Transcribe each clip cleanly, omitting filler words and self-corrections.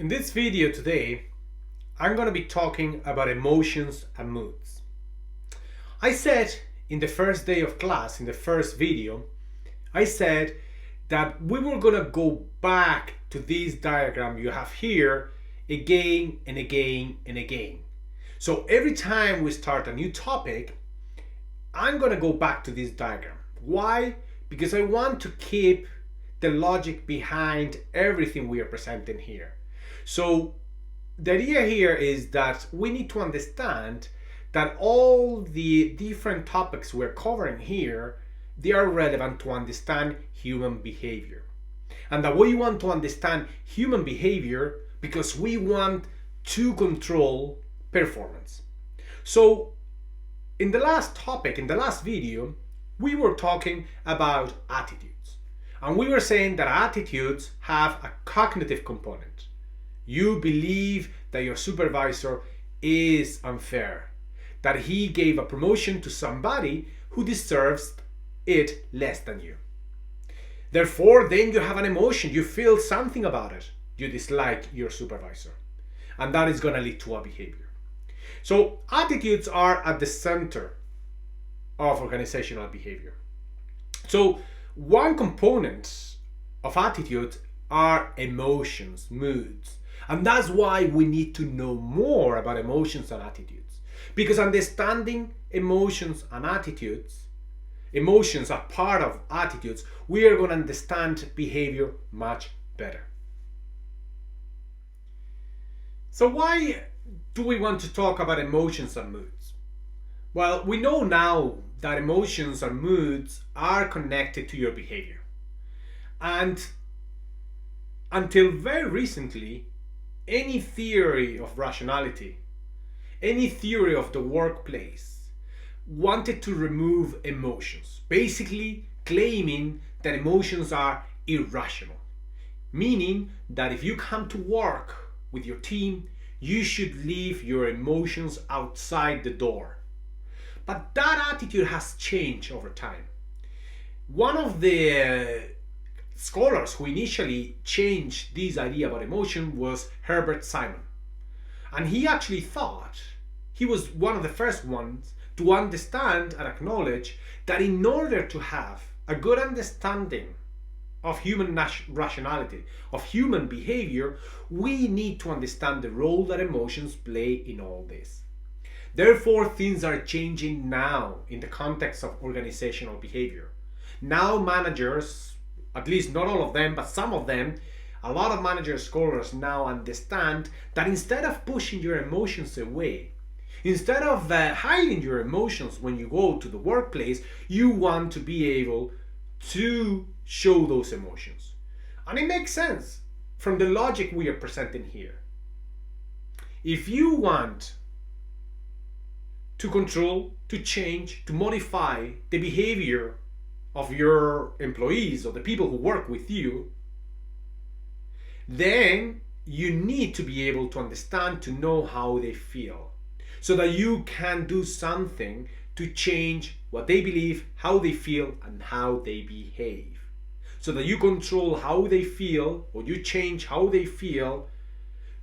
In this video today, I'm going to be talking about emotions and moods. I said in the first day of class, in the first video, I said that we were going to go back to this diagram you have here again and again and again. So every time we start a new topic, I'm going to go back to this diagram. Why? Because I want to keep the logic behind everything we are presenting here. So the idea here is that we need to understand that all the different topics we're covering here, they are relevant to understand human behavior. And that we want to understand human behavior because we want to control performance. So in the last topic, in the last video, we were talking about attitudes. And we were saying that attitudes have a cognitive component. You believe that your supervisor is unfair, that he gave a promotion to somebody who deserves it less than you. Therefore, then you have an emotion, you feel something about it. You dislike your supervisor. And that is going to lead to a behavior. So attitudes are at the center of organizational behavior. So one component of attitude are emotions, moods. And that's why we need to know more about emotions and attitudes. Because understanding emotions and attitudes, emotions are part of attitudes, we are going to understand behavior much better. So why do we want to talk about emotions and moods? Well, we know now that emotions and moods are connected to your behavior. And until very recently, any theory of rationality, any theory of the workplace wanted to remove emotions, basically claiming that emotions are irrational, meaning that if you come to work with your team, you should leave your emotions outside the door. But that attitude has changed over time. One of the scholars who initially changed this idea about emotion was Herbert Simon. And he actually thought, he was one of the first ones to understand and acknowledge that in order to have a good understanding of human rationality, of human behavior, we need to understand the role that emotions play in all this. Therefore, things are changing now in the context of organizational behavior. Now managers, at least not all of them, but some of them, a lot of managers, scholars now understand that instead of pushing your emotions away, instead of hiding your emotions when you go to the workplace, you want to be able to show those emotions. And it makes sense from the logic we are presenting here. If you want to control, to change, to modify the behavior of your employees or the people who work with you, then you need to be able to understand, to know how they feel, so that you can do something to change what they believe, how they feel, and how they behave. So that you control how they feel, or you change how they feel,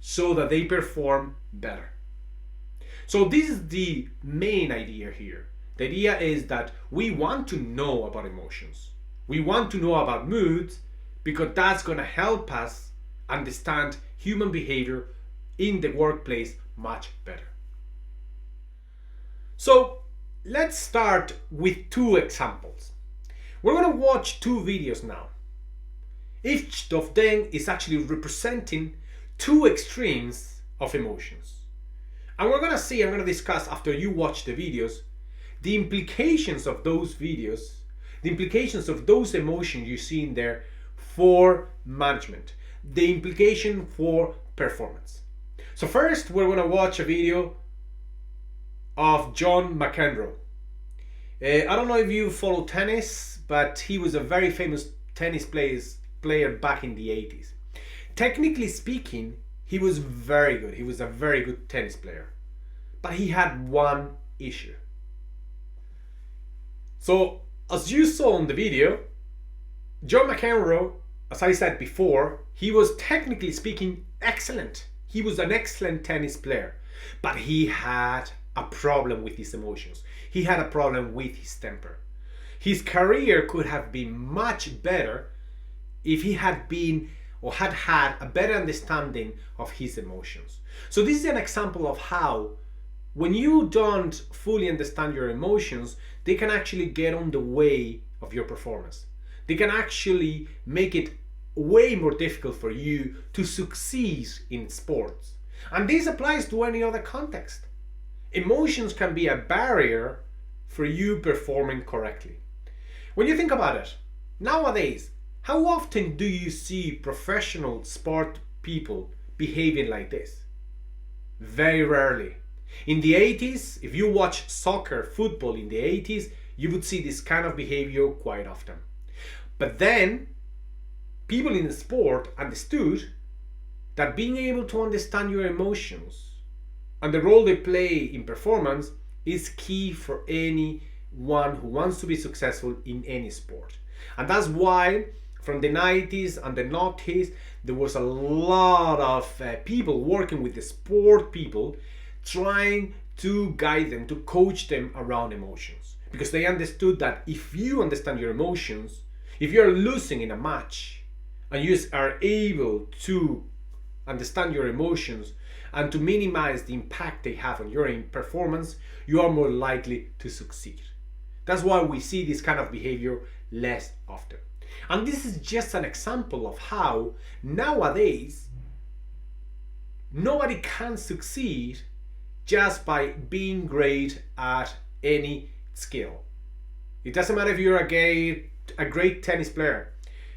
so that they perform better. So this is the main idea here. The idea is that we want to know about emotions. We want to know about moods because that's going to help us understand human behavior in the workplace much better. So let's start with two examples. We're going to watch two videos now. Each of them is actually representing two extremes of emotions. And I'm going to discuss after you watch the videos, the implications of those videos, the implications of those emotions you see in there for management, the implication for performance. So first, we're going to watch a video of John McEnroe. I don't know if you follow tennis, but he was a very famous tennis player back in the 80s. Technically speaking, he was very good. He was a very good tennis player. But he had one issue. So, as you saw in the video, John McEnroe, as I said before, he was technically speaking excellent. He was an excellent tennis player, but he had a problem with his emotions. He had a problem with his temper. His career could have been much better if he had been or had had a better understanding of his emotions. So this is an example of how when you don't fully understand your emotions, they can actually get on the way of your performance. They can actually make it way more difficult for you to succeed in sports. And this applies to any other context. Emotions can be a barrier for you performing correctly. When you think about it, nowadays, how often do you see professional sport people behaving like this? Very rarely. In the 80s, if you watch soccer, football in the 80s, you would see this kind of behavior quite often. But then, people in the sport understood that being able to understand your emotions and the role they play in performance is key for anyone who wants to be successful in any sport. And that's why from the 90s and the noughties, there was a lot of people working with the sport people trying to guide them, to coach them around emotions. Because they understood that if you understand your emotions, if you're losing in a match and you are able to understand your emotions and to minimize the impact they have on your performance, you are more likely to succeed. That's why we see this kind of behavior less often. And this is just an example of how nowadays nobody can succeed just by being great at any skill. It doesn't matter if you're a great tennis player.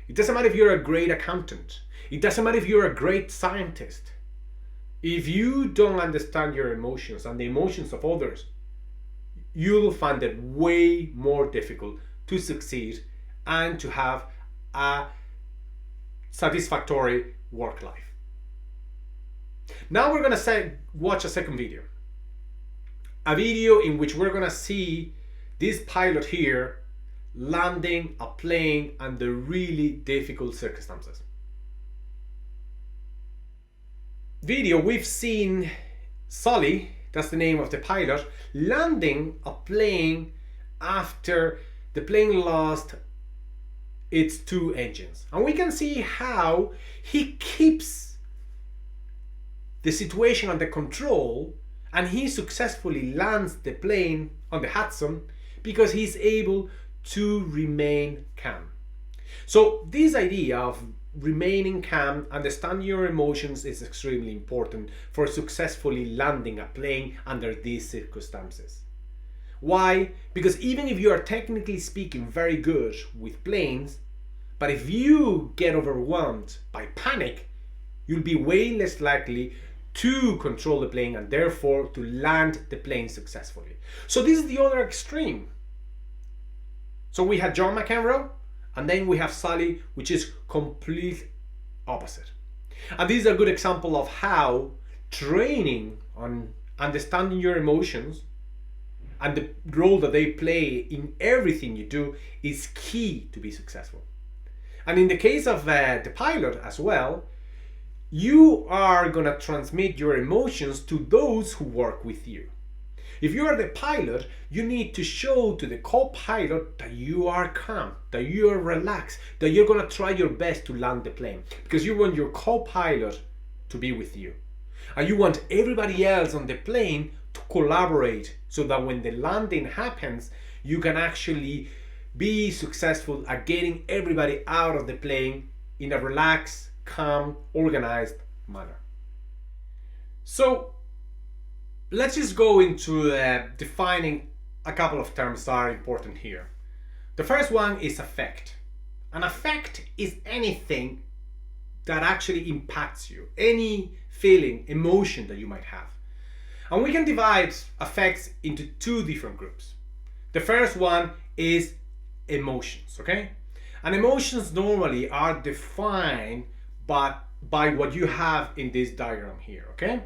It doesn't matter if you're a great accountant. It doesn't matter if you're a great scientist. If you don't understand your emotions and the emotions of others, you'll find it way more difficult to succeed and to have a satisfactory work life. Now we're going to watch a second video. A video in which we're going to see this pilot here landing a plane under really difficult circumstances. Video, we've seen Sully, that's the name of the pilot, landing a plane after the plane lost its two engines. And we can see how he keeps the situation under control and he successfully lands the plane on the Hudson because he's able to remain calm. So this idea of remaining calm, understanding your emotions is extremely important for successfully landing a plane under these circumstances. Why? Because even if you are technically speaking very good with planes, but if you get overwhelmed by panic, you'll be way less likely to control the plane and therefore to land the plane successfully. So this is the other extreme. So we had John McEnroe, and then we have Sully, which is complete opposite. And this is a good example of how training on understanding your emotions and the role that they play in everything you do is key to be successful. And in the case of the pilot as well, you are going to transmit your emotions to those who work with you. If you are the pilot, you need to show to the co-pilot that you are calm, that you are relaxed, that you're going to try your best to land the plane, because you want your co-pilot to be with you. And you want everybody else on the plane to collaborate so that when the landing happens, you can actually be successful at getting everybody out of the plane in a relaxed, calm, organized manner. So let's just go into defining a couple of terms that are important here. The first one is affect. An affect is anything that actually impacts you, any feeling, emotion that you might have. And we can divide affects into two different groups. The first one is emotions, okay? And emotions normally are defined by what you have in this diagram here, okay?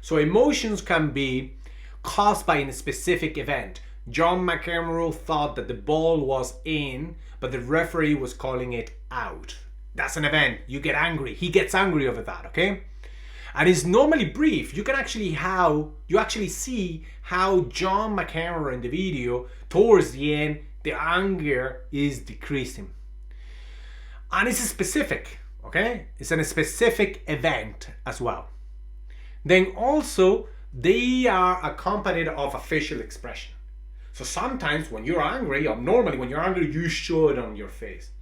So emotions can be caused by a specific event. John McEnroe thought that the ball was in, but the referee was calling it out. That's an event. You get angry. He gets angry over that, okay? And it's normally brief. You actually see how John McEnroe in the video, towards the end, the anger is decreasing. And it's specific, okay? It's a specific event as well. Then also, they are accompanied of a facial expression. So sometimes when you're angry, or normally when you're angry, you show it on your face.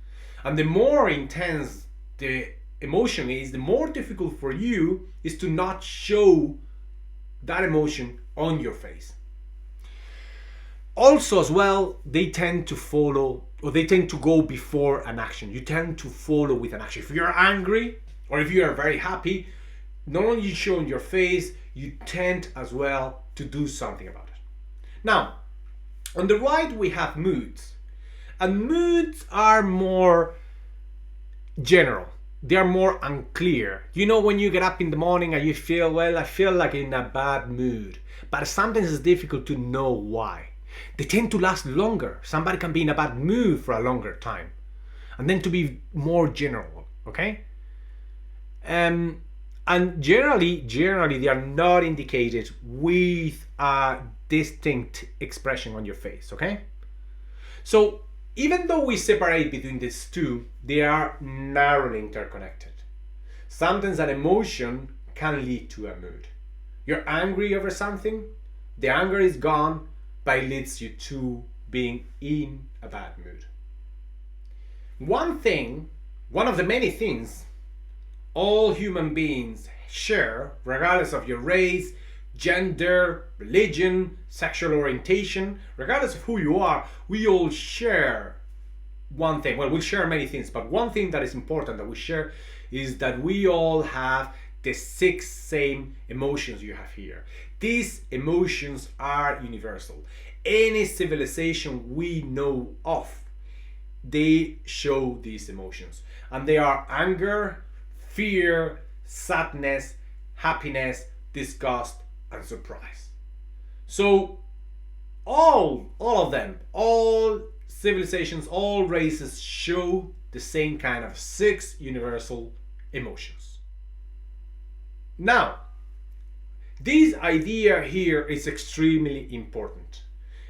And the more intense the emotion is, the more difficult for you is to not show that emotion on your face. Also as well, they tend to follow, or they tend to go before an action. You tend to follow with an action. If you're angry or if you are very happy, not only you show on your face, you tend as well to do something about it. Now, on the right we have moods. And moods are more general. They are more unclear. You know, when you get up in the morning and you feel, well, I feel like in a bad mood. But sometimes it's difficult to know why. They tend to last longer. Somebody can be in a bad mood for a longer time. And then to be more general, okay? And generally they are not indicated with a distinct expression on your face, okay? So even though we separate between these two, they are narrowly interconnected. Sometimes an emotion can lead to a mood. You're angry over something, the anger is gone, but it leads you to being in a bad mood. One of the many things all human beings share, regardless of your race, gender, religion, sexual orientation, regardless of who you are, we all share one thing. Well, we share many things, but one thing that is important that we share is that we all have the 6 same emotions you have here. These emotions are universal. Any civilization we know of, they show these emotions. And they are anger, fear, sadness, happiness, disgust, and surprise. So all of them, all civilizations, all races show the same kind of 6 universal emotions. Now, this idea here is extremely important.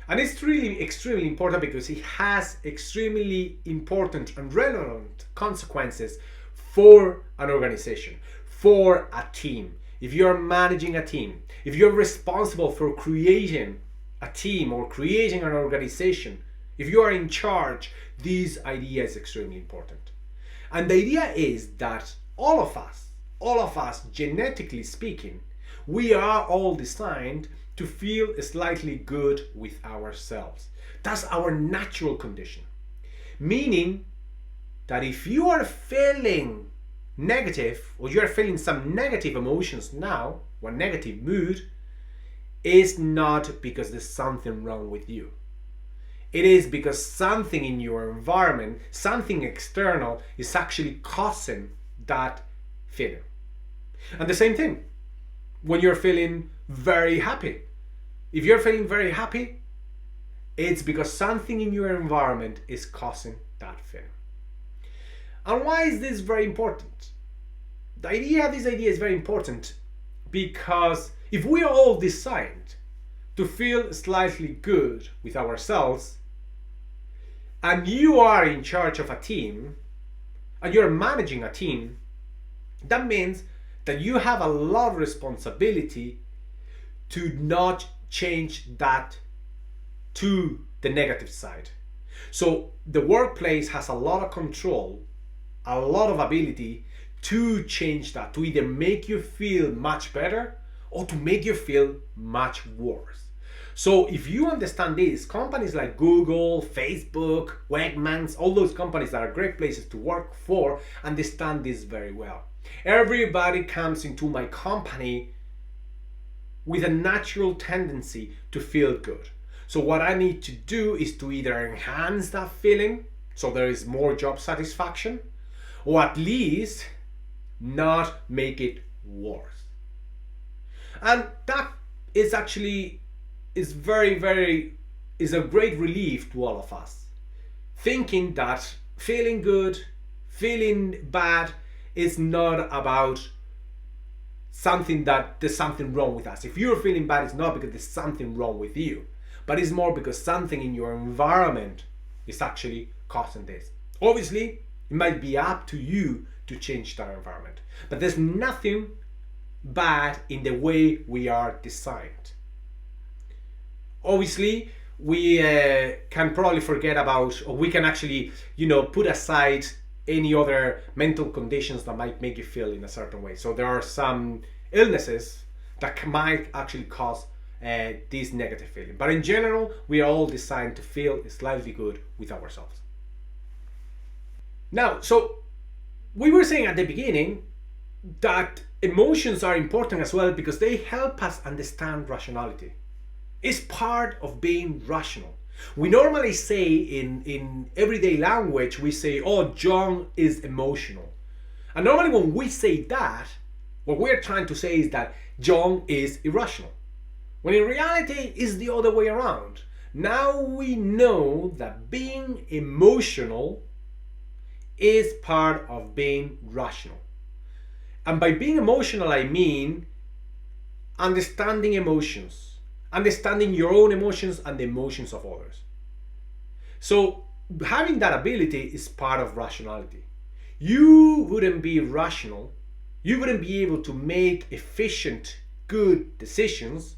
And it's really extremely important because it has extremely important and relevant consequences for an organization, for a team. If you're managing a team, if you're responsible for creating a team or creating an organization, if you are in charge, this idea is extremely important. And the idea is that all of us, genetically speaking, we are all designed to feel slightly good with ourselves. That's our natural condition. Meaning that if you are feeling negative, or you're feeling some negative emotions now, or negative mood, is not because there's something wrong with you. It is because something in your environment, something external, is actually causing that feeling. And the same thing when you're feeling very happy. If you're feeling very happy, it's because something in your environment is causing that feeling. And why is this very important? This idea is very important because if we are all designed to feel slightly good with ourselves, and you are in charge of a team, and you're managing a team, that means that you have a lot of responsibility to not change that to the negative side. So the workplace has a lot of control, a lot of ability to change that, to either make you feel much better or to make you feel much worse. So if you understand this, companies like Google, Facebook, Wegmans, all those companies that are great places to work for, understand this very well. Everybody comes into my company with a natural tendency to feel good. So what I need to do is to either enhance that feeling so there is more job satisfaction, or at least not make it worse. And that is actually is a great relief to all of us. Thinking that feeling good, feeling bad is not about something that there's something wrong with us. If you're feeling bad, it's not because there's something wrong with you, but it's more because something in your environment is actually causing this. Obviously, it might be up to you to change that environment, but there's nothing bad in the way we are designed. Obviously, we can probably forget about, or we can actually, put aside any other mental conditions that might make you feel in a certain way. So there are some illnesses that might actually cause this negative feeling. But in general, we are all designed to feel slightly good with ourselves. Now, so we were saying at the beginning that emotions are important as well because they help us understand rationality. It's part of being rational. We normally say in everyday language, we say, oh, John is emotional. And normally when we say that, what we're trying to say is that John is irrational. When in reality, it's the other way around. Now we know that being emotional is part of being rational. And by being emotional, I mean understanding emotions, understanding your own emotions and the emotions of others. So having that ability is part of rationality. You wouldn't be rational, you wouldn't be able to make efficient, good decisions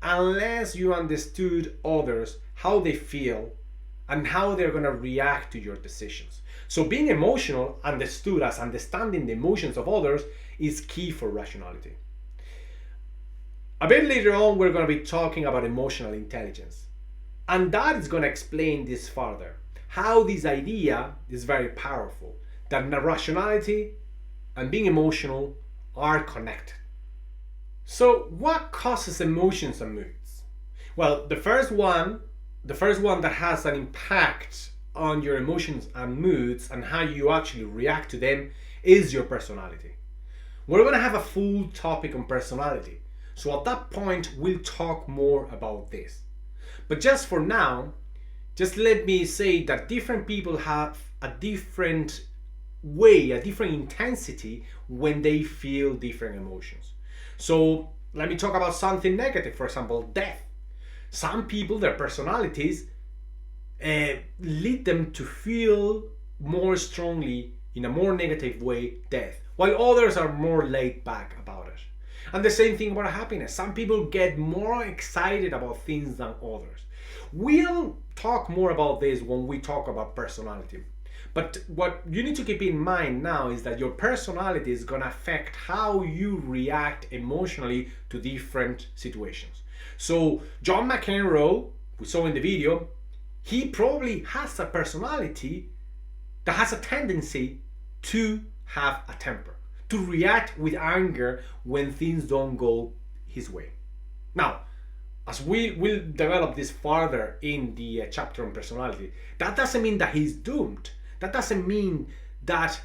unless you understood others, how they feel, and how they're going to react to your decisions. So being emotional, understood as understanding the emotions of others, is key for rationality. A bit later on, we're going to be talking about emotional intelligence. And that is going to explain this further. How this idea is very powerful. That rationality and being emotional are connected. So what causes emotions and moods? Well, the first one that has an impact on your emotions and moods and how you actually react to them is your personality. We're going to have a full topic on personality. So at that point, we'll talk more about this. But just for now, just let me say that different people have a different way, a different intensity when they feel different emotions. So let me talk about something negative, for example, death. Some people, their personalities lead them to feel more strongly, in a more negative way, death, while others are more laid back about it. And the same thing about happiness. Some people get more excited about things than others. We'll talk more about this when we talk about personality. But what you need to keep in mind now is that your personality is going to affect how you react emotionally to different situations. So John McEnroe, we saw in the video, he probably has a personality that has a tendency to have a temper, to react with anger when things don't go his way. Now, as we will develop this further in the chapter on personality, that doesn't mean that he's doomed. That doesn't mean that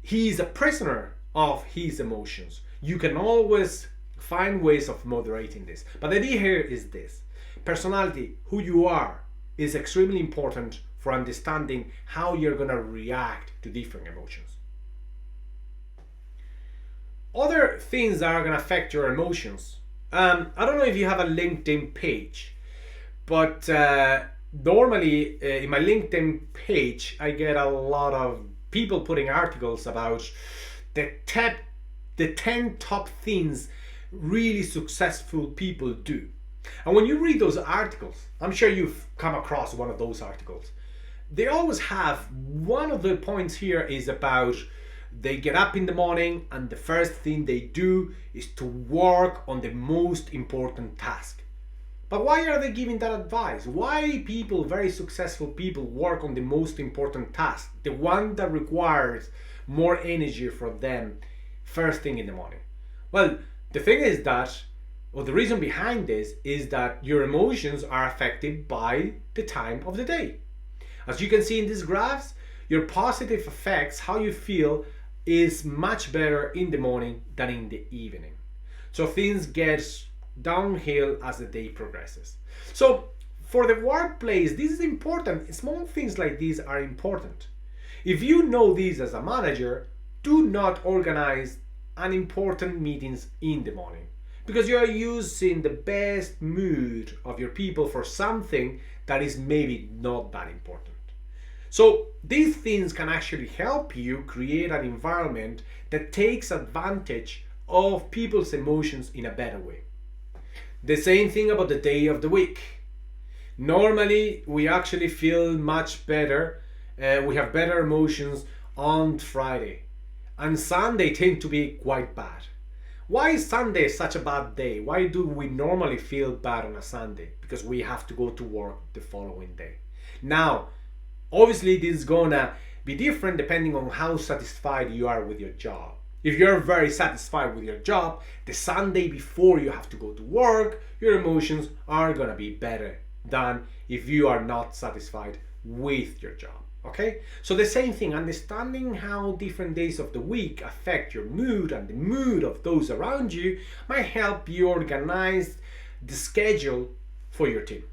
he is a prisoner of his emotions. You can always find ways of moderating this. But the idea here is this. Personality, who you are, is extremely important for understanding how you're going to react to different emotions. Other things that are going to affect your emotions. I don't know if you have a LinkedIn page, but normally in my LinkedIn page, I get a lot of people putting articles about the 10 top things really successful people do. And when you read those articles, I'm sure you've come across one of those articles. They always have, one of the points here is about they get up in the morning and the first thing they do is to work on the most important task. But why are they giving that advice? Why people, very successful people, work on the most important task, the one that requires more energy from them first thing in the morning? Well, the thing is that, or the reason behind this is that your emotions are affected by the time of the day. As you can see in these graphs, your positive effects, how you feel, is much better in the morning than in the evening. So things get downhill as the day progresses. So for the workplace, this is important. Small things like these are important. If you know this as a manager, do not organize and important meetings in the morning because you are using the best mood of your people for something that is maybe not that important. So these things can actually help you create an environment that takes advantage of people's emotions in a better way. The same thing about the day of the week. Normally, we actually feel much better. We have better emotions on Friday. And Sunday tend to be quite bad. Why is Sunday such a bad day? Why do we normally feel bad on a Sunday? Because we have to go to work the following day. Now, obviously, this is gonna be different depending on how satisfied you are with your job. If you're very satisfied with your job, the Sunday before you have to go to work, your emotions are gonna be better than if you are not satisfied with your job. Okay? So the same thing, understanding how different days of the week affect your mood and the mood of those around you might help you organize the schedule for your team.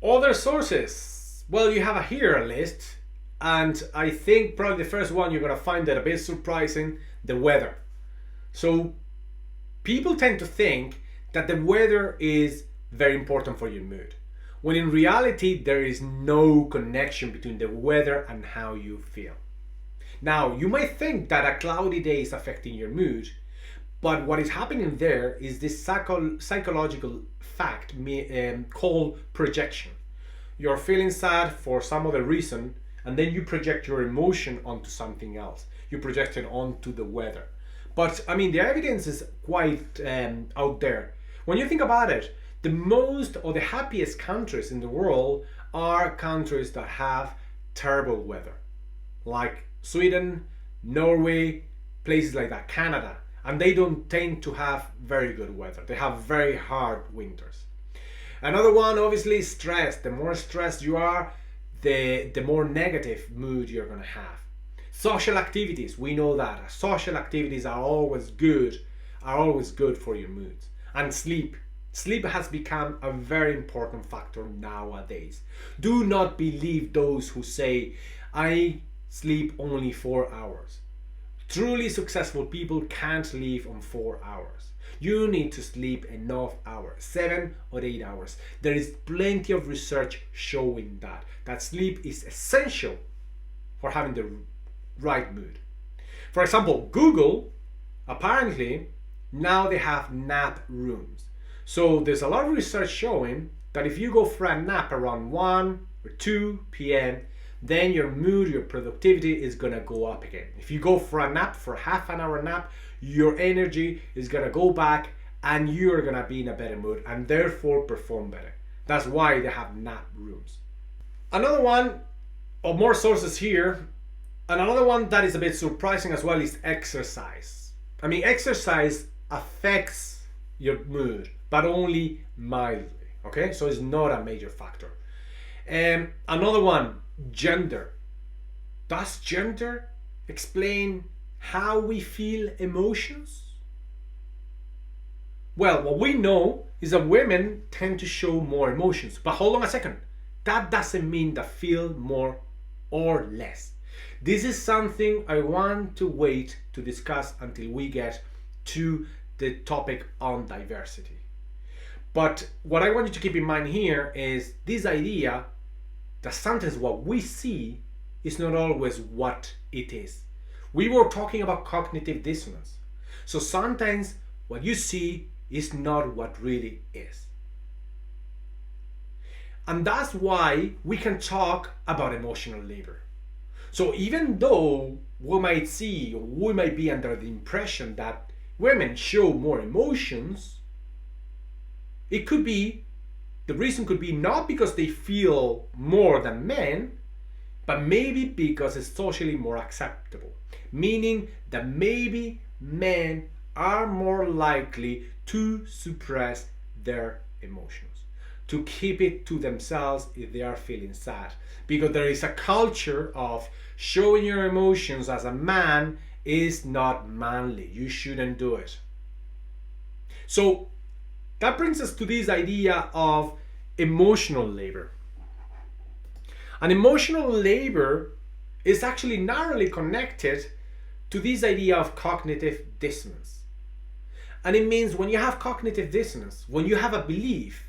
Other sources. Well, you have here a list, and I think probably the first one you're going to find that a bit surprising, the weather. So people tend to think that the weather is very important for your mood, when in reality there is no connection between the weather and how you feel. Now, you might think that a cloudy day is affecting your mood, but what is happening there is this psychological fact called projection. You're feeling sad for some other reason, and then you project your emotion onto something else. You project it onto the weather. But I mean, the evidence is quite out there. When you think about it, the most or the happiest countries in the world are countries that have terrible weather, like Sweden, Norway, places like that, Canada, and they don't tend to have very good weather. They have very hard winters. Another one, obviously, is stress. The more stressed you are, the more negative mood you're going to have. Social activities, we know that social activities are always good for your moods. And sleep. Sleep has become a very important factor nowadays. Do not believe those who say, I sleep only 4 hours. Truly successful people can't live on 4 hours. You need to sleep enough hours, 7 or 8 hours. There is plenty of research showing that sleep is essential for having the right mood. For example, Google, apparently, now they have nap rooms. So there's a lot of research showing that if you go for a nap around 1 or 2 p.m., then your mood, your productivity is gonna go up again. If you go for a nap, for half an hour nap, your energy is gonna go back and you're gonna be in a better mood and therefore perform better. That's why they have nap rooms. Another one, or more sources here, and another one that is a bit surprising as well is exercise. I mean, exercise affects your mood, but only mildly, okay? So it's not a major factor. Another one, gender. Does gender explain how we feel emotions? Well, what we know is that women tend to show more emotions. But hold on a second. That doesn't mean that feel more or less. This is something I want to wait to discuss until we get to the topic on diversity. But what I want you to keep in mind here is this idea that sometimes what we see is not always what it is. We were talking about cognitive dissonance. So sometimes what you see is not what really is. And that's why we can talk about emotional labor. So even though we might see, or we might be under the impression that women show more emotions, it could be, the reason could be not because they feel more than men, but maybe because it's socially more acceptable. Meaning that maybe men are more likely to suppress their emotions, to keep it to themselves if they are feeling sad. Because there is a culture of showing your emotions as a man is not manly. You shouldn't do it. So that brings us to this idea of emotional labor. And emotional labor is actually narrowly connected to this idea of cognitive dissonance. And it means when you have cognitive dissonance, when you have a belief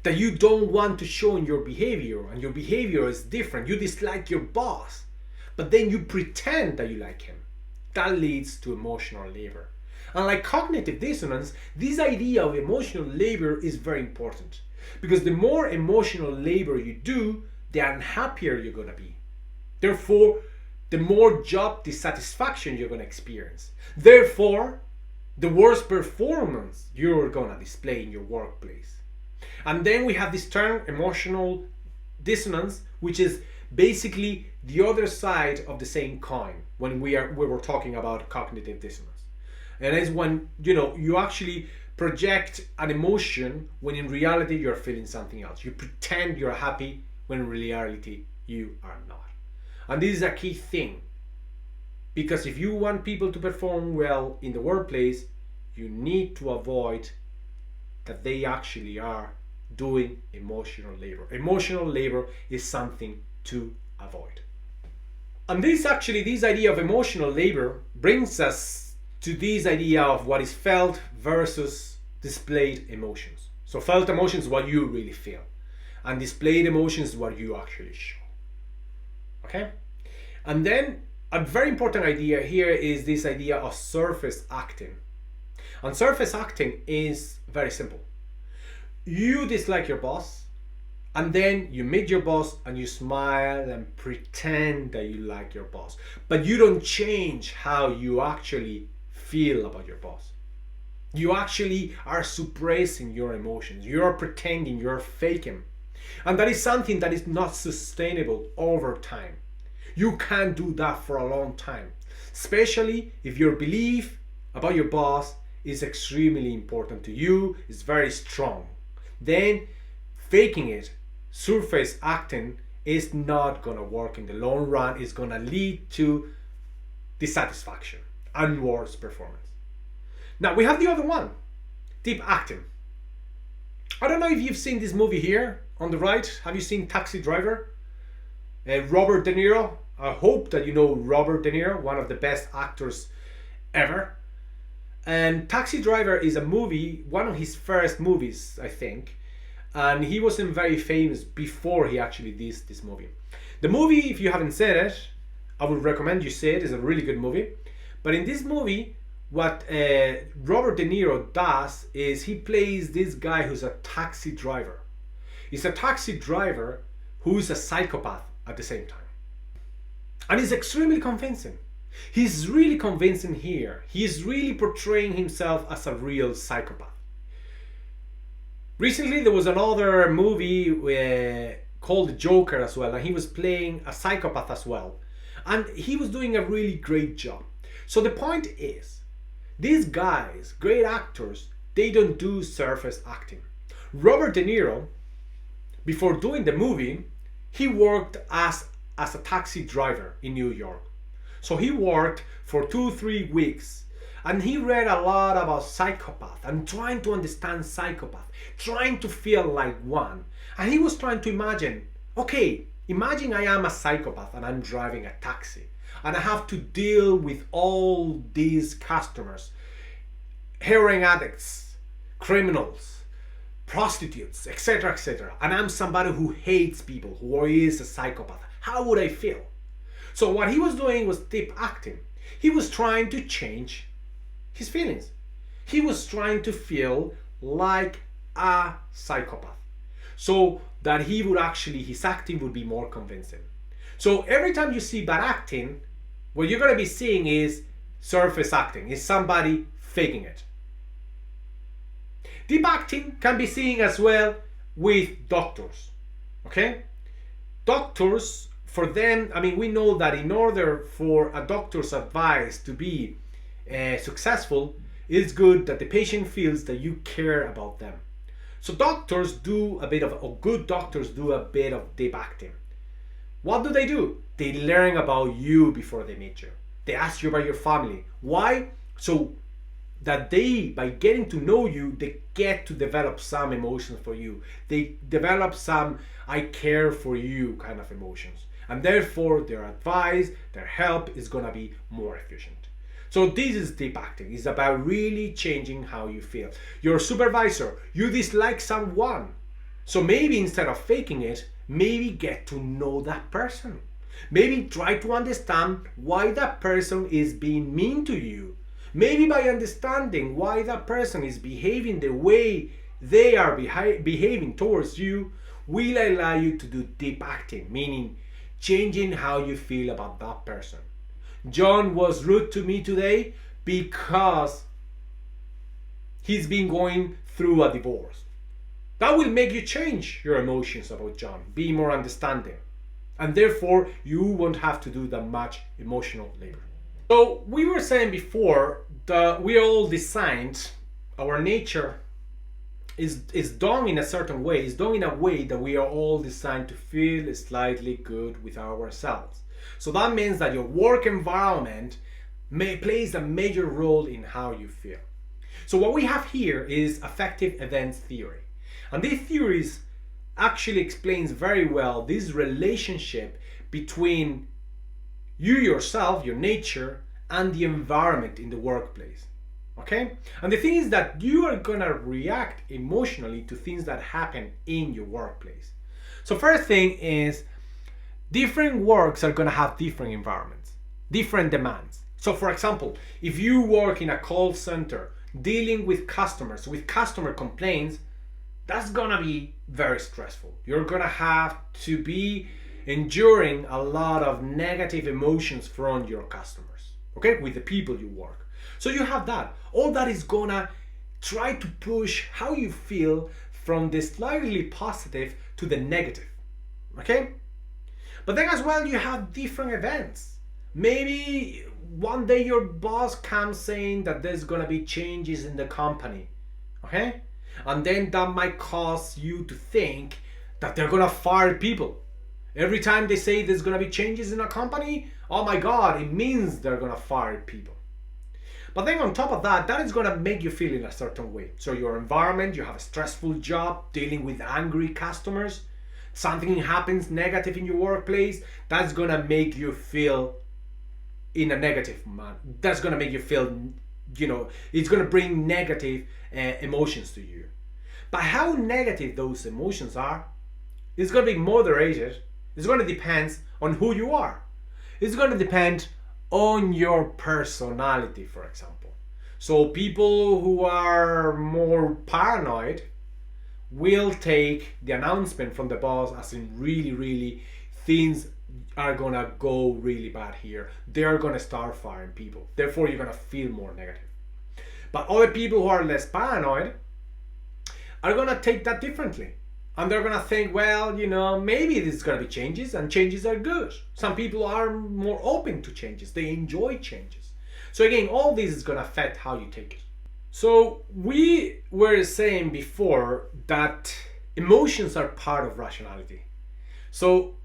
that you don't want to show in your behavior, and your behavior is different, you dislike your boss, but then you pretend that you like him, that leads to emotional labor. And like cognitive dissonance, this idea of emotional labor is very important, because the more emotional labor you do, the unhappier you're going to be. Therefore, the more job dissatisfaction you're going to experience. Therefore, the worse performance you're going to display in your workplace. And then we have this term, emotional dissonance, which is basically the other side of the same coin when we were talking about cognitive dissonance. And it's when you actually project an emotion when in reality you're feeling something else. You pretend you're happy when in reality you are not. And this is a key thing, because if you want people to perform well in the workplace, you need to avoid that they actually are doing emotional labor. Emotional labor is something to avoid. And this idea of emotional labor brings us to this idea of what is felt versus displayed emotions. So felt emotions is what you really feel, and displayed emotions is what you actually show. Okay? And then a very important idea here is this idea of surface acting. And surface acting is very simple. You dislike your boss, and then you meet your boss and you smile and pretend that you like your boss. But you don't change how you actually feel about your boss. You actually are suppressing your emotions. You're pretending, you're faking. And that is something that is not sustainable over time. You can't do that for a long time, especially if your belief about your boss is extremely important to you, is very strong. Then faking it, surface acting, is not gonna work in the long run. It's gonna lead to dissatisfaction and worse performance. Now we have the other one, deep acting. I don't know if you've seen this movie here on the right. Have you seen Taxi Driver? Robert De Niro. I hope that you know Robert De Niro, one of the best actors ever. And Taxi Driver is a movie, one of his first movies, I think. And he wasn't very famous before he actually did this movie. The movie, if you haven't seen it, I would recommend you see it. It's a really good movie. But in this movie, what Robert De Niro does is he plays this guy who's a taxi driver. He's a taxi driver who's a psychopath at the same time. And he's extremely convincing. He's really convincing here. He's really portraying himself as a real psychopath. Recently there was another movie called The Joker as well, and he was playing a psychopath as well. And he was doing a really great job. So the point is, these guys, great actors, they don't do surface acting. Robert De Niro, before doing the movie, he worked as a taxi driver in New York. So he worked for 2-3 weeks, and he read a lot about psychopath and trying to understand psychopath, trying to feel like one. And he was trying to imagine, okay, imagine I am a psychopath and I'm driving a taxi and I have to deal with all these customers, heroin addicts, criminals, prostitutes, etc., etc. And I'm somebody who hates people, who is a psychopath. How would I feel? So what he was doing was deep acting. He was trying to change his feelings. He was trying to feel like a psychopath, so that he would actually, his acting would be more convincing. So every time you see bad acting, what you're going to be seeing is surface acting, is somebody faking it. Deep acting can be seen as well with doctors. Okay? Doctors, for them, I mean, we know that in order for a doctor's advice to be successful, it's good that the patient feels that you care about them. So doctors do a bit of, or good doctors do a bit of deep acting. What do? They learn about you before they meet you. They ask you about your family. Why? So that they, by getting to know you, they get to develop some emotions for you. They develop some I care for you kind of emotions. and therefore their advice, their help is gonna be more efficient. So this is deep acting. It's about really changing how you feel. Your supervisor, you dislike someone. So maybe instead of faking it, maybe get to know that person. Maybe try to understand why that person is being mean to you. Maybe by understanding why that person is behaving the way they are behaving towards you will allow you to do deep acting, meaning changing how you feel about that person. John was rude to me today because he's been going through a divorce. That will make you change your emotions about John, be more understanding, and therefore you won't have to do that much emotional labor. So we were saying before that we are all designed, our nature is done in a certain way, is done in a way that we are all designed to feel slightly good with ourselves. So that means that your work environment plays a major role in how you feel. So what we have here is affective events theory. And this theory actually explains very well this relationship between you yourself, your nature, and the environment in the workplace. Okay? And the thing is that you are gonna react emotionally to things that happen in your workplace. So first thing is, different works are gonna have different environments, different demands. So for example, if you work in a call center dealing with customers, with customer complaints, that's gonna be very stressful. You're gonna have to be enduring a lot of negative emotions from your customers, okay, with the people you work. So you have that. All that is gonna try to push how you feel from the slightly positive to the negative, okay? But then as well, you have different events. Maybe one day your boss comes saying that there's gonna be changes in the company, okay? And then that might cause you to think that they're gonna fire people. Every time they say there's gonna be changes in a company, oh my God, it means they're gonna fire people. But then on top of that, that is gonna make you feel in a certain way. So your environment, you have a stressful job dealing with angry customers, something happens negative in your workplace, that's gonna make you feel in a negative manner. That's gonna make you feel, it's gonna bring negative emotions to you. But how negative those emotions are, it's gonna be moderated. It's gonna depend on who you are. It's gonna depend on your personality, for example. So people who are more paranoid will take the announcement from the boss as in really things are gonna go really bad here. They're gonna start firing people. Therefore, you're gonna feel more negative. But other people who are less paranoid are gonna take that differently. And they're gonna think, well, maybe there's gonna be changes, and changes are good. Some people are more open to changes. They enjoy changes. So again, all this is gonna affect how you take it. So we were saying before that emotions are part of rationality. So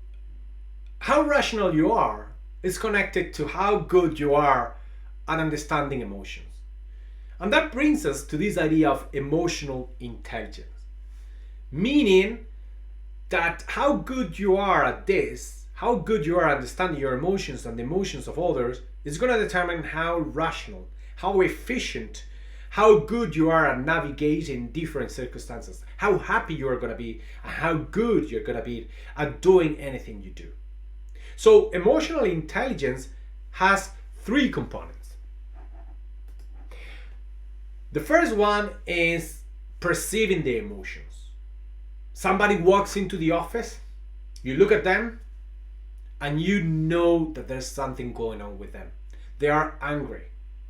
how rational you are is connected to how good you are at understanding emotions. And that brings us to this idea of emotional intelligence. Meaning that how good you are at this, how good you are at understanding your emotions and the emotions of others is going to determine how rational, how efficient, how good you are at navigating different circumstances, how happy you are going to be, and how good you're going to be at doing anything you do. So emotional intelligence has three components. The first one is perceiving the emotions. Somebody walks into the office, you look at them, and you know that there's something going on with them. They are angry,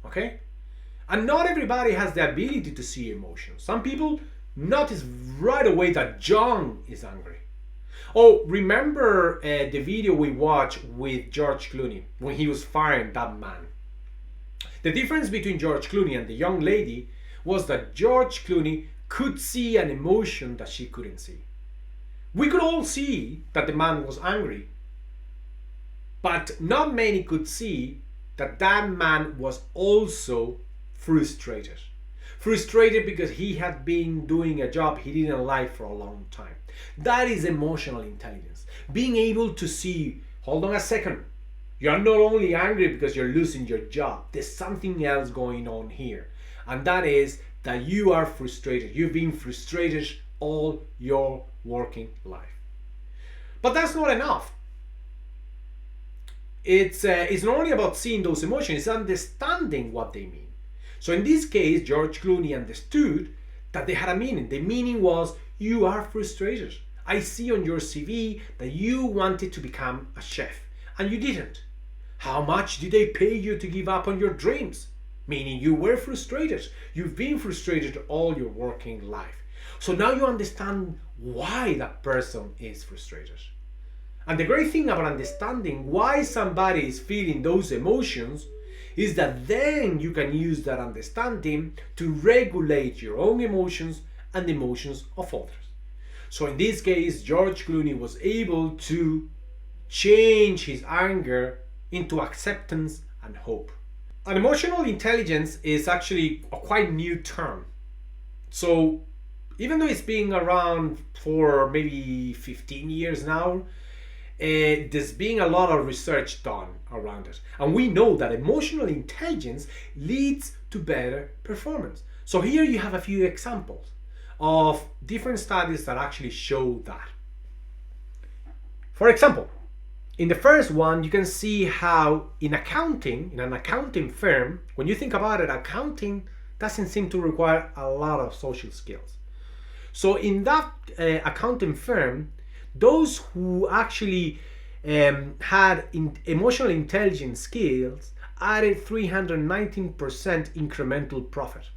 okay? And not everybody has the ability to see emotions. Some people notice right away that John is angry. Oh, remember the video we watched with George Clooney when he was firing that man? The difference between George Clooney and the young lady was that George Clooney could see an emotion that she couldn't see. We could all see that the man was angry, but not many could see that that man was also frustrated. Frustrated because he had been doing a job he didn't like for a long time. That is emotional intelligence. Being able to see hold on a second. You're not only angry because you're losing your job, there's something else going on here. And that is that you are frustrated. You've been frustrated all your working life. But that's not enough. It's not only about seeing those emotions, it's understanding what they mean. So in this case, George Clooney understood that they had a meaning. The meaning was, you are frustrated. I see on your CV that you wanted to become a chef and you didn't. How much did they pay you to give up on your dreams? Meaning you were frustrated. You've been frustrated all your working life. So now you understand why that person is frustrated. And the great thing about understanding why somebody is feeling those emotions is that then you can use that understanding to regulate your own emotions and the emotions of others. So in this case, George Clooney was able to change his anger into acceptance and hope. And emotional intelligence is actually a quite new term. So even though it's been around for maybe 15 years now, there's been a lot of research done around it. And we know that emotional intelligence leads to better performance. So here you have a few examples of different studies that actually show that. For example, in the first one, you can see how in an accounting firm, when you think about it, accounting doesn't seem to require a lot of social skills. So in that accounting firm, those who actually had emotional intelligence skills added 319% incremental profit,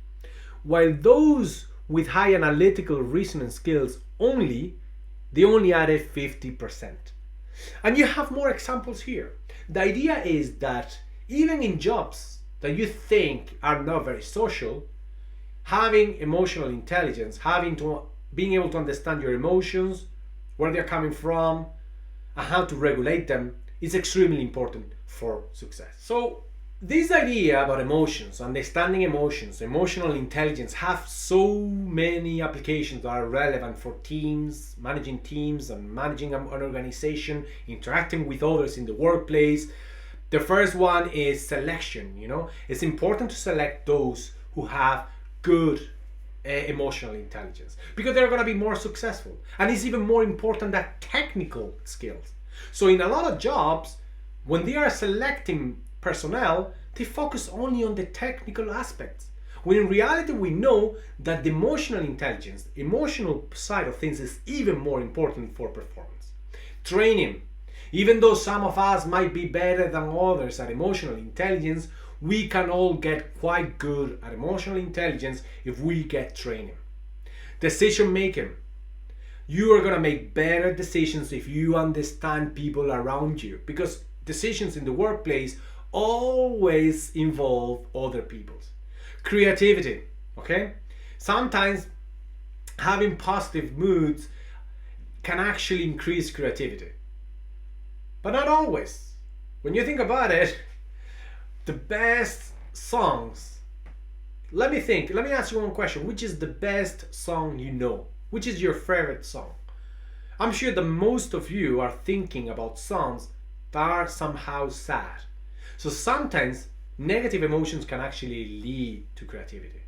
while those with high analytical reasoning skills they only added 50%. And you have more examples here. The idea is that even in jobs that you think are not very social, having emotional intelligence, being able to understand your emotions, where they're coming from, and how to regulate them is extremely important for success. So this idea about emotions, understanding emotions, emotional intelligence have so many applications that are relevant for teams, managing teams and managing an organization, interacting with others in the workplace. The first one is selection. It's important to select those who have good emotional intelligence because they're going to be more successful. And it's even more important than technical skills. So in a lot of jobs, when they are selecting personnel, they focus only on the technical aspects, when in reality we know that the emotional intelligence, emotional side of things is even more important for performance. Training. Even though some of us might be better than others at emotional intelligence, we can all get quite good at emotional intelligence if we get training. Decision making. You are going to make better decisions if you understand people around you, because decisions in the workplace always involve other people. Creativity, okay? Sometimes having positive moods can actually increase creativity, but not always. When you think about it, the best songs, let me ask you one question. Which is the best song you know? Which is your favorite song? I'm sure that most of you are thinking about songs that are somehow sad. So sometimes negative emotions can actually lead to creativity.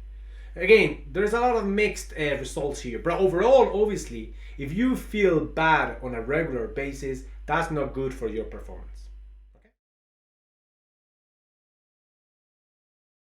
Again, there's a lot of mixed results here, but overall, obviously, if you feel bad on a regular basis, that's not good for your performance.